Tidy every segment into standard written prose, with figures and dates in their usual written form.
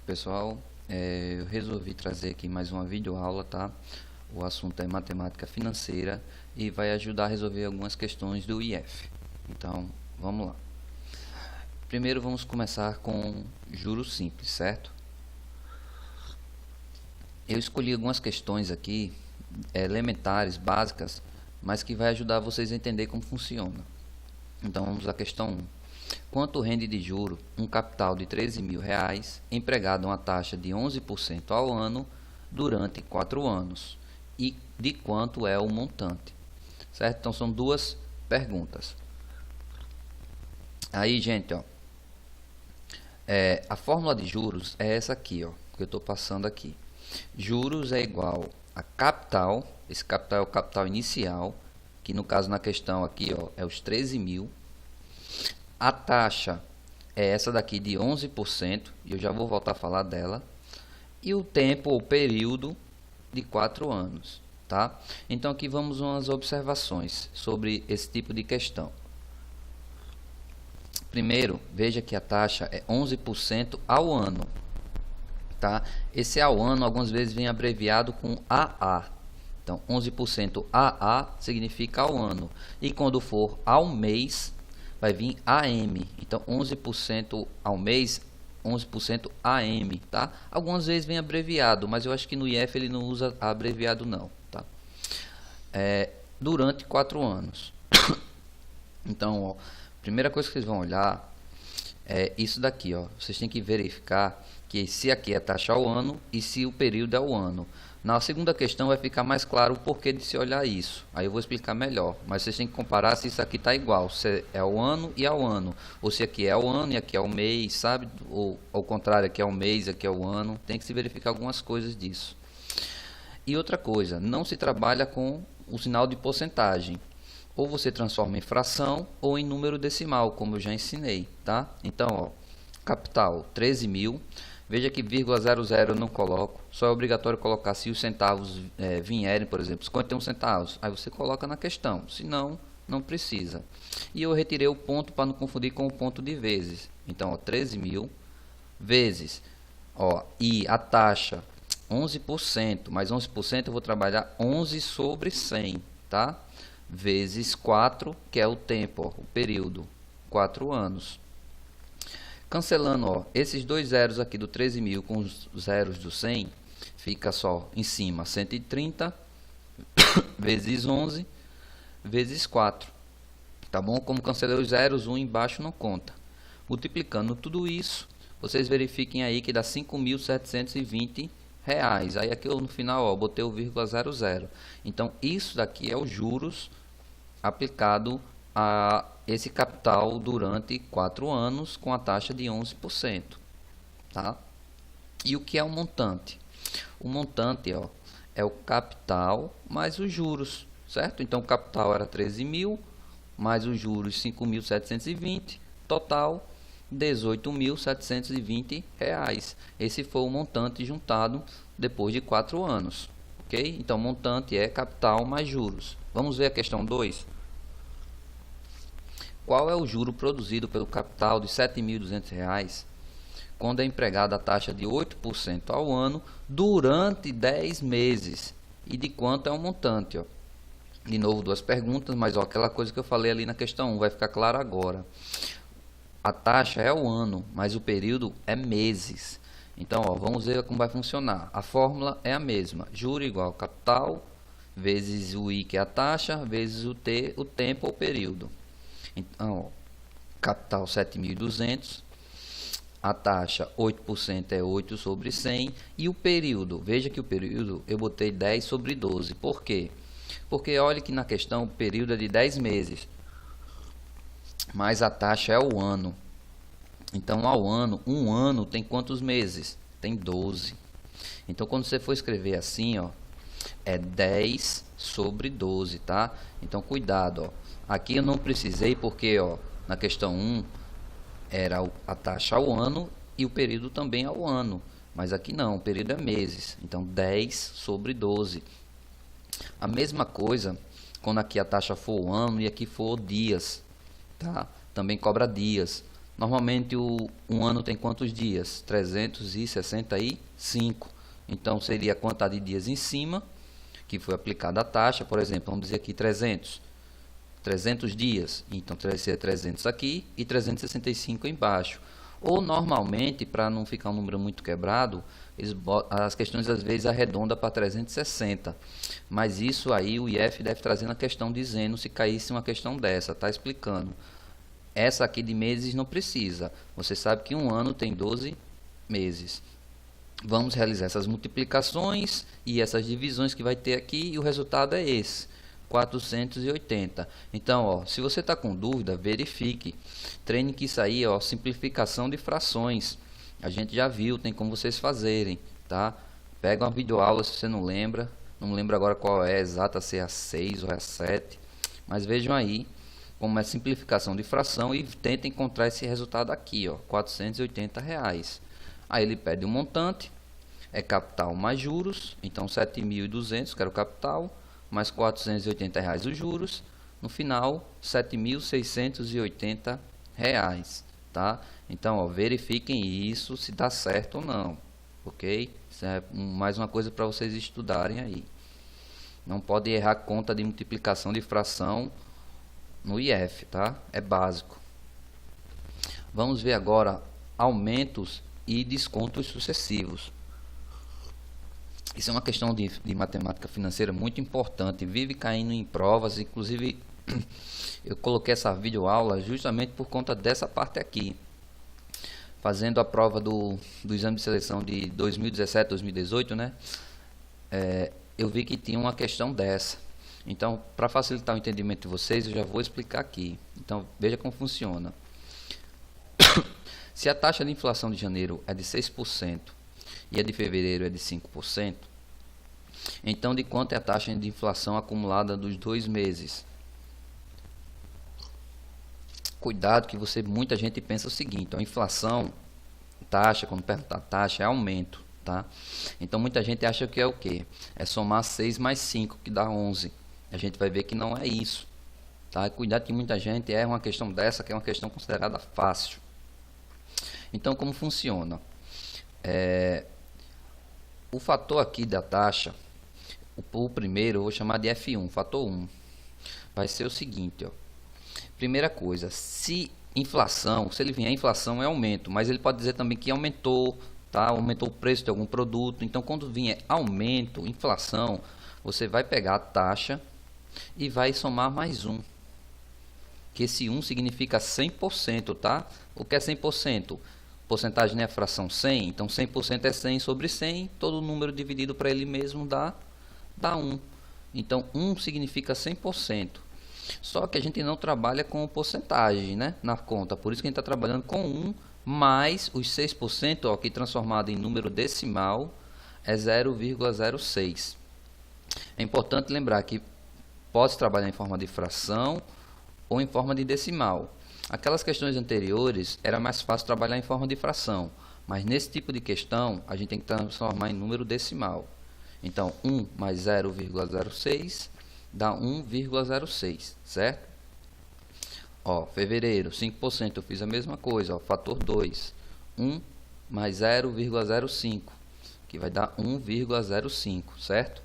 Pessoal, eu resolvi trazer aqui mais uma videoaula, tá? O assunto é matemática financeira e vai ajudar a resolver algumas questões do IF. Então, vamos lá. Primeiro vamos começar com juros simples, certo? Eu escolhi algumas questões aqui, elementares, básicas, mas que vai ajudar vocês a entender como funciona. Então, vamos à questão 1. Quanto rende de juro um capital de R$13.000 empregado a uma taxa de 11% ao ano durante 4 anos? E de quanto é o montante? Certo? Então, são duas perguntas. Aí, gente, ó, a fórmula de juros é essa aqui, ó, que eu estou passando aqui. Juros é igual a capital, esse capital é o capital inicial, que no caso na questão aqui, ó, é os 13.000. A taxa é essa daqui de 11%, e eu já vou voltar a falar dela. E o tempo ou período de 4 anos, tá? Então aqui vamos umas observações sobre esse tipo de questão. Primeiro, veja que a taxa é 11% ao ano, tá? Esse ao ano algumas vezes vem abreviado com AA. Então, 11% AA significa ao ano. E quando for ao mês, vai vir AM. Então, 11% ao mês, 11% AM, tá? Algumas vezes vem abreviado, mas eu acho que no IF ele não usa abreviado não, tá? Durante 4 anos. Então, ó, primeira coisa que vocês vão olhar é isso daqui, ó. Vocês têm que verificar que se aqui é taxa ao ano e se o período é ao ano. Na segunda questão vai ficar mais claro o porquê de se olhar isso. Aí eu vou explicar melhor. Mas vocês têm que comparar se isso aqui está igual. Se é ao ano e ao ano. Ou se aqui é ao ano e aqui é ao mês, sabe? Ou ao contrário, aqui é ao mês, aqui é ao ano. Tem que se verificar algumas coisas disso. E outra coisa, não se trabalha com o sinal de porcentagem. Ou você transforma em fração ou em número decimal, como eu já ensinei, tá? Então, ó, capital 13.000. Veja que vírgula 00 eu não coloco, só é obrigatório colocar se os centavos vierem, por exemplo, 51 centavos. Aí você coloca na questão, se não, não precisa. E eu retirei o ponto para não confundir com o ponto de vezes. Então, ó, 13.000 vezes, ó, e a taxa 11%, mais 11% eu vou trabalhar 11 sobre 100, tá? Vezes 4, que é o tempo, ó, o período, 4 anos. Cancelando, ó, esses dois zeros aqui do 13.000 com os zeros do 100, fica só em cima 130 vezes 11 vezes 4. Tá bom? Como cancelei os zeros, um embaixo não conta. Multiplicando tudo isso, vocês verifiquem aí que dá R$5.720. Aí aqui eu, no final, ó, botei o vírgula 00. Então, isso daqui é os juros aplicado a esse capital durante 4 anos com a taxa de 11%, tá? E o que é um montante? O montante, ó, é o capital mais os juros, certo? Então, o capital era 13.000, mais os juros 5.720, total R$18.720. Esse foi o montante juntado depois de 4 anos, ok? Então, montante é capital mais juros. Vamos ver a questão 2. Qual é o juro produzido pelo capital de R$7.200 quando é empregada a taxa de 8% ao ano durante 10 meses? E de quanto é o montante? Ó? De novo, duas perguntas, mas ó, aquela coisa que eu falei ali na questão 1 vai ficar claro agora. A taxa é o ano, mas o período é meses. Então, ó, vamos ver como vai funcionar. A fórmula é a mesma. Juro igual capital vezes o I, que é a taxa, vezes o T, o tempo ou período. Então, ó, capital 7.200, a taxa 8% é 8 sobre 100, e o período, veja que o período eu botei 10 sobre 12, por quê? Porque olha que na questão o período é de 10 meses, mas a taxa é o ano. Então, ao ano, um ano tem quantos meses? Tem 12. Então, quando você for escrever assim, ó, é 10 sobre 12, tá? Então, cuidado, ó. Aqui eu não precisei porque, ó, na questão 1 era a taxa ao ano e o período também ao ano. Mas aqui não, o período é meses. Então, 10 sobre 12. A mesma coisa quando aqui a taxa for o ano e aqui for dias, tá? Também cobra dias. Normalmente um ano tem quantos dias? 365. Então seria a quantidade de dias em cima que foi aplicada a taxa. Por exemplo, vamos dizer aqui 300 dias. Então seria 300 aqui e 365 embaixo. Ou normalmente, para não ficar um número muito quebrado, as questões às vezes arredondam para 360. Mas isso aí o IF deve trazer na questão dizendo se caísse uma questão dessa, tá explicando. Essa aqui de meses não precisa. Você sabe que um ano tem 12 meses. Vamos realizar essas multiplicações e essas divisões que vai ter aqui e o resultado é esse. 480. Então, ó, se você está com dúvida, verifique. Treine que isso aí, ó, simplificação de frações. A gente já viu, tem como vocês fazerem, tá? Pega uma videoaula se você não lembra. Não lembro agora qual é exata, se é a 6 ou é a 7. Mas vejam aí como é simplificação de fração e tenta encontrar esse resultado aqui, ó, R$ 480. Aí ele pede um montante, é capital mais juros, então 7.200, quero capital, mais R$ 480 os juros, no final R$ 7.680, tá? Então, ó, verifiquem isso se dá certo ou não, ok? Isso é mais uma coisa para vocês estudarem aí. Não pode errar conta de multiplicação de fração no IF, tá? É básico. Vamos ver agora aumentos e descontos sucessivos. Isso é uma questão de matemática financeira muito importante, vive caindo em provas, inclusive eu coloquei essa videoaula justamente por conta dessa parte aqui. Fazendo a prova do exame de seleção de 2017, 2018, né? Eu vi que tinha uma questão dessa. Então, para facilitar o entendimento de vocês, eu já vou explicar aqui. Então, veja como funciona. Se a taxa de inflação de janeiro é de 6% e a de fevereiro é de 5%, então de quanto é a taxa de inflação acumulada dos 2 meses? Cuidado que muita gente pensa o seguinte, a inflação, taxa, quando perguntar taxa, é aumento, tá? Então muita gente acha que é o quê? É somar 6 mais 5, que dá 11. A gente vai ver que não é isso, tá? Cuidado que muita gente erra uma questão dessa, que é uma questão considerada fácil. Então, como funciona? O fator aqui da taxa, o primeiro eu vou chamar de F1, fator 1. Vai ser o seguinte, ó. Primeira coisa, se ele vier inflação é aumento, mas ele pode dizer também que aumentou, tá? Aumentou o preço de algum produto. Então, quando vier aumento, inflação, você vai pegar a taxa e vai somar mais 1. Que esse 1 significa 100%, tá? O que é 100%? Porcentagem é a fração 100, então 100% é 100 sobre 100, todo número dividido para ele mesmo dá 1. Então 1 significa 100%. Só que a gente não trabalha com porcentagem, né, na conta, por isso que a gente está trabalhando com 1 mais os 6%, ó, que transformado em número decimal é 0,06. É importante lembrar que pode trabalhar em forma de fração ou em forma de decimal. Aquelas questões anteriores era mais fácil trabalhar em forma de fração, mas nesse tipo de questão a gente tem que transformar em número decimal. Então 1 mais 0,06 dá 1,06, certo? Ó, fevereiro, 5%, eu fiz a mesma coisa, ó, fator 2, 1 mais 0,05, que vai dar 1,05, certo?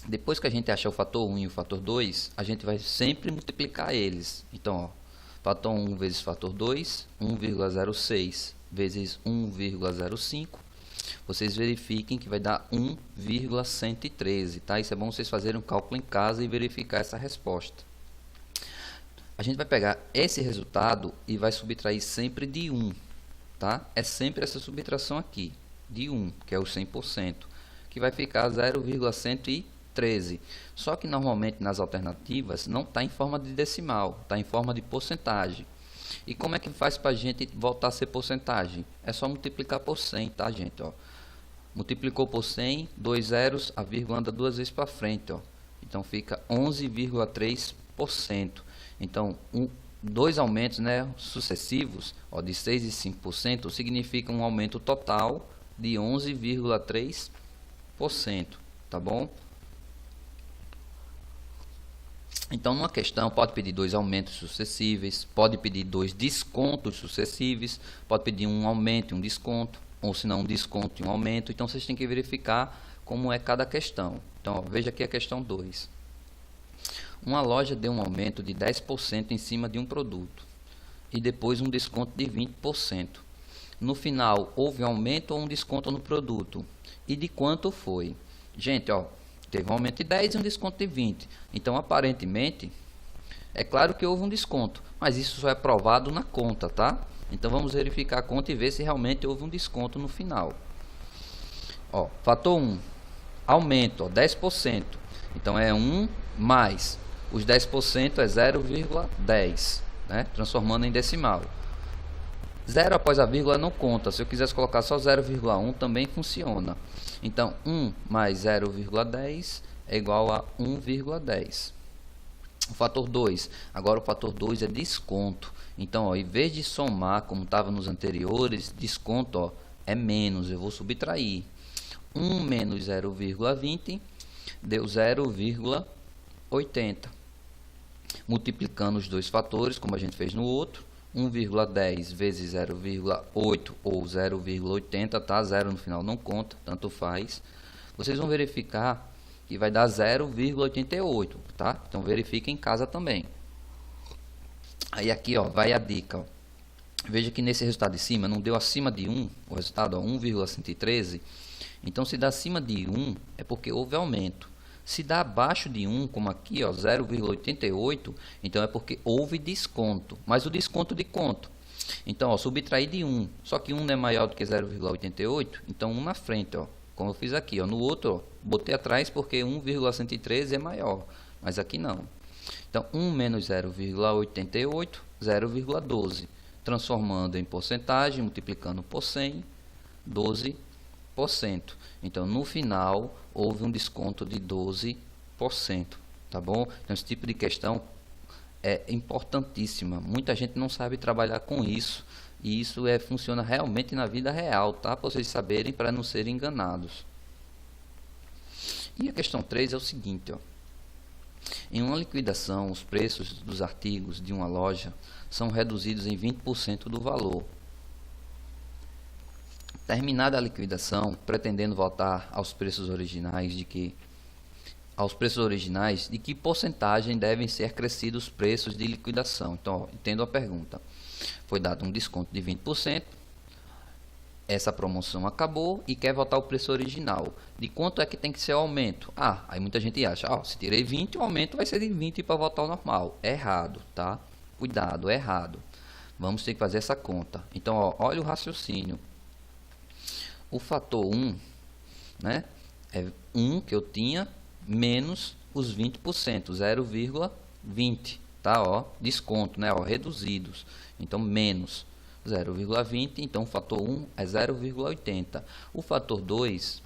Depois que a gente achar o fator 1 e o fator 2, a gente vai sempre multiplicar eles. Então, ó, fator 1 vezes fator 2, 1,06 vezes 1,05. Vocês verifiquem que vai dar 1,113, tá? Isso é bom vocês fazerem um cálculo em casa e verificar essa resposta. A gente vai pegar esse resultado e vai subtrair sempre de 1, tá? É sempre essa subtração aqui, de 1, que é o 100%, que vai ficar 0,113. Só que normalmente nas alternativas não está em forma de decimal, está em forma de porcentagem. E como é que faz para a gente voltar a ser porcentagem? É só multiplicar por 100, tá, gente? Ó. Multiplicou por 100, 2 zeros, a vírgula anda 2 vezes para frente. Ó. Então fica 11,3%. Então, dois aumentos, né, sucessivos, ó, de 6% e 5%, significa um aumento total de 11,3%. Tá bom? Então, numa questão, pode pedir 2 aumentos sucessíveis, pode pedir 2 descontos sucessivos, pode pedir um aumento e um desconto, ou se não, um desconto e um aumento. Então, vocês têm que verificar como é cada questão. Então, ó, veja aqui a questão 2. Uma loja deu um aumento de 10% em cima de um produto e depois um desconto de 20%. No final, houve um aumento ou um desconto no produto. E de quanto foi? Gente, ó, teve um aumento de 10 e um desconto de 20. Então, aparentemente, é claro que houve um desconto, mas isso só é provado na conta, tá? Então, vamos verificar a conta e ver se realmente houve um desconto no final. Ó, fator 1, aumento, ó, 10%. Então, é 1 mais os 10% é 0,10, né? Transformando em decimal. 0 após a vírgula não conta. Se eu quisesse colocar só 0,1 também funciona. Então, 1 mais 0,10 é igual a 1,10. O fator 2. Agora o fator 2 é desconto. Então, ó, em vez de somar, como estava nos anteriores, desconto, ó, é menos. Eu vou subtrair. 1 menos 0,20 deu 0,80. Multiplicando os dois fatores, como a gente fez no outro. 1,10 vezes 0,8 ou 0,80, tá? 0 no final não conta, tanto faz. Vocês vão verificar que vai dar 0,88, tá? Então verifiquem em casa também. Aí aqui, ó, vai a dica, ó. Veja que nesse resultado de cima não deu acima de 1, o resultado, ó, 1,113. Então se dá acima de 1 é porque houve aumento. Se dá abaixo de 1, como aqui, 0,88, então é porque houve desconto. Mas o desconto de quanto? Então, ó, subtrair de 1. Só que 1 não é maior do que 0,88, então 1 na frente, ó, como eu fiz aqui. Ó, no outro, ó, botei atrás porque 1,113 é maior, mas aqui não. Então, 1 menos 0,88, 0,12. Transformando em porcentagem, multiplicando por 100, 12%. Então, no final, houve um desconto de 12%, tá bom? Então, esse tipo de questão é importantíssima. Muita gente não sabe trabalhar com isso, e isso funciona realmente na vida real, tá? Para vocês saberem, para não serem enganados. E a questão 3 é o seguinte, ó. Em uma liquidação, os preços dos artigos de uma loja são reduzidos em 20% do valor. Terminada a liquidação, pretendendo voltar aos preços originais, de que porcentagem devem ser crescidos os preços de liquidação? Então, ó, entendo a pergunta. Foi dado um desconto de 20%, essa promoção acabou e quer voltar ao preço original. De quanto é que tem que ser o aumento? Ah, aí muita gente acha, ó, se tirei 20, o aumento vai ser de 20 para voltar ao normal. É errado, tá? Cuidado, é errado. Vamos ter que fazer essa conta. Então, ó, olha o raciocínio. O fator 1, né, é 1 que eu tinha menos os 20%, 0,20, tá? Ó, desconto, né, ó, reduzidos. Então, menos 0,20, então o fator 1 é 0,80. O fator 2,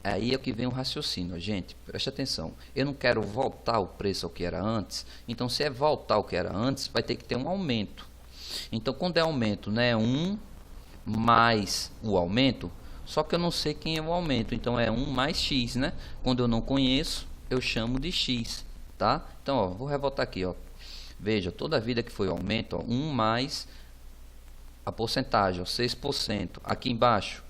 aí é o que vem o raciocínio, gente, preste atenção. Eu não quero voltar o preço ao que era antes, então se é voltar ao que era antes, vai ter que ter um aumento. Então, quando é aumento, né, 1 mais o aumento, só que eu não sei quem é o aumento, então é 1 mais x, né? Quando eu não conheço, eu chamo de x, tá? Então, ó, vou revoltar aqui, ó. Veja, toda vida que foi aumento, ó, 1 mais a porcentagem, ó, 6%. Aqui embaixo,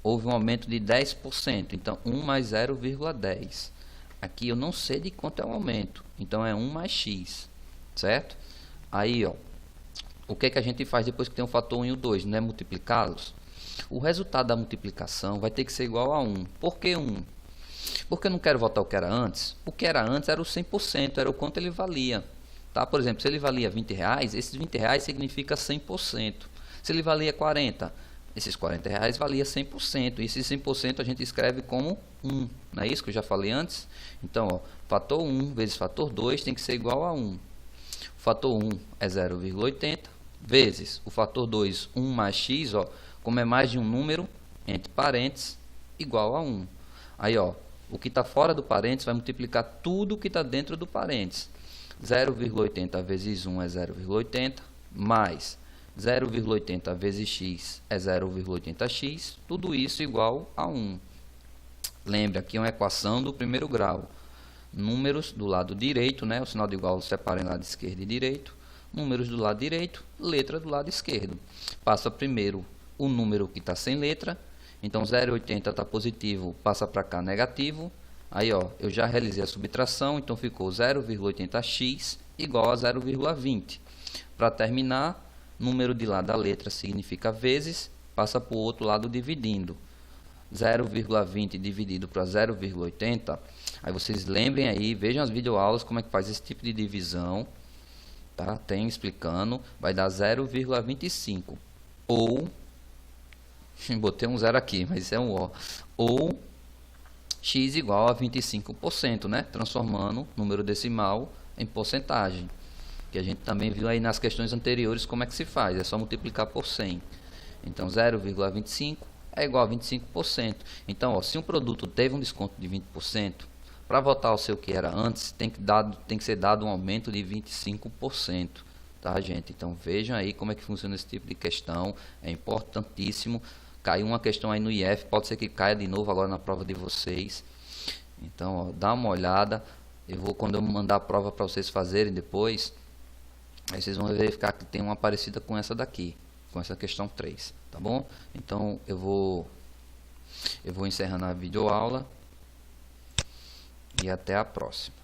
houve um aumento de 10%, então 1 mais 0,10. Aqui eu não sei de quanto é o aumento, então é 1 mais x, certo? Aí, ó, o que é que a gente faz depois que tem um fator 1 e o 2, não é multiplicá-los? O resultado da multiplicação vai ter que ser igual a 1. Por que 1? Porque eu não quero voltar ao que era antes. O que era antes era o 100%, era o quanto ele valia. Tá? Por exemplo, se ele valia R$20, esses R$20 significa 100%. Se ele valia 40, esses R$40 valia 100%. E esse 100% a gente escreve como 1. Não é isso que eu já falei antes? Então, ó, fator 1 vezes fator 2 tem que ser igual a 1. O fator 1 é 0,80 vezes o fator 2, 1 mais x, ó, como é mais de um número, entre parênteses, igual a 1. Aí, ó, o que está fora do parênteses vai multiplicar tudo que está dentro do parênteses. 0,80 vezes 1 é 0,80, mais 0,80 vezes x é 0,80x, tudo isso igual a 1. Lembre, aqui é uma equação do primeiro grau. números do lado direito, né? O sinal de igual separa em lado esquerdo e direito. Números do lado direito, letra do lado esquerdo. Passa primeiro o número que está sem letra. Então 0,80 está positivo, passa para cá negativo. Aí ó, eu já realizei a subtração, então ficou 0,80x igual a 0,20. Para terminar, número de lá da letra significa vezes, passa para o outro lado dividindo. 0,20 dividido para 0,80. Aí vocês lembrem aí, vejam as videoaulas como é que faz esse tipo de divisão. Tá? Tem explicando, vai dar 0,25. Ou, botei um zero aqui, mas é um O. Ou x igual a 25%, né? Transformando número decimal em porcentagem. Que a gente também viu aí nas questões anteriores como é que se faz. É só multiplicar por 100. Então 0,25 é igual a 25%. Então, ó, se um produto teve um desconto de 20%, para voltar ao seu que era antes, tem que ser dado um aumento de 25%. Tá, gente? Então vejam aí como é que funciona esse tipo de questão. É importantíssimo. Caiu uma questão aí no IF, pode ser que caia de novo agora na prova de vocês. Então, ó, dá uma olhada. Quando eu mandar a prova para vocês fazerem depois, aí vocês vão verificar que tem uma parecida com essa daqui, com essa questão 3, tá bom? Então eu vou encerrando a videoaula e até a próxima.